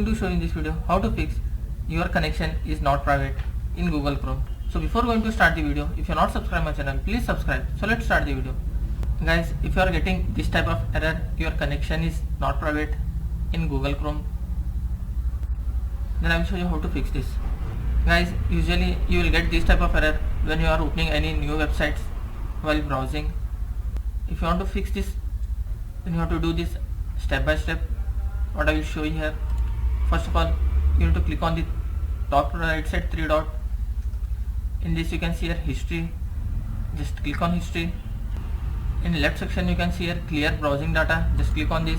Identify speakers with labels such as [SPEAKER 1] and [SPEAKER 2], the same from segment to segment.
[SPEAKER 1] going to show in this video how to fix your connection is not private in Google Chrome. So before going to start the video, if you are not subscribed my channel, please subscribe. So let's start the video. Guys, if you are getting this type of error, your connection is not private in Google Chrome, then I will show you how to fix this. Guys, usually you will get this type of error when you are opening any new websites while browsing. If you want to fix this, then you have to do this step by step. What I will show you here. First of all, you need to click on the top right side 3 dot. In this you can see here history. Just click on history. In left section you can see here clear browsing data. Just click on this.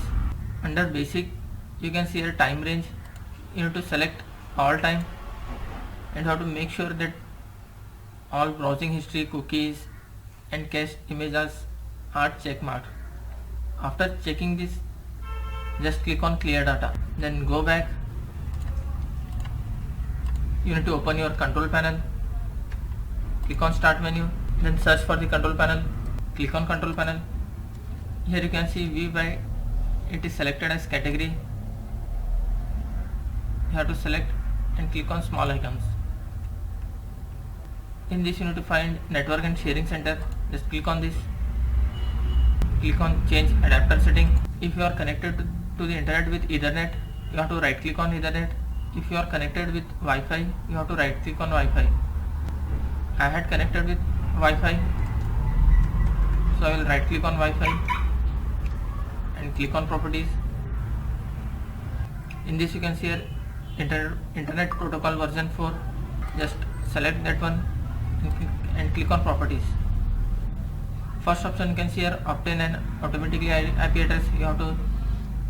[SPEAKER 1] Under basic you can see here time range. You need to select all time and have to make sure that all browsing history, cookies and cached images are check marked. After checking this, just click on clear data, then go back. You need to open your control panel, click on start menu, then search for the control panel, click on control panel. Here you can see view by, it is selected as category. You have to select and click on small icons. In this you need to find network and sharing center. Just click on this, click on change adapter setting. If you are connected to the internet with Ethernet, you have to right click on Ethernet. If you are connected with Wi-Fi, you have to right click on Wi-Fi. I had connected with Wi-Fi, so I will right click on Wi-Fi and click on properties. In this you can see here internet protocol version 4. Just select that one and click on properties. First option you can see here obtain an automatically IP address. You have to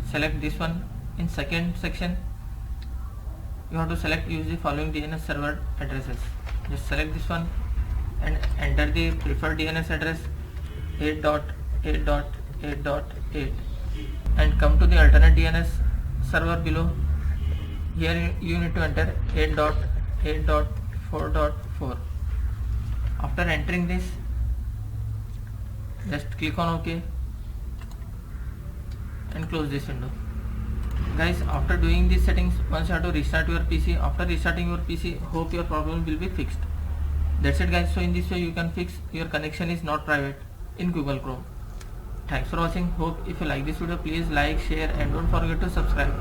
[SPEAKER 1] select this one. In second section you have to select use the following DNS server addresses. Just select this one and enter the preferred DNS address 8.8.8.8 and come to the alternate DNS server below. Here you need to enter 8.8.4.4. After entering this, just click on OK and close this window. Guys, after doing these settings, once you have to restart your PC. After restarting your PC, hope your problem will be fixed. That's it guys. So in this way you can fix your connection is not private in Google Chrome. Thanks for watching. Hope if you like this video, please like, share and don't forget to subscribe.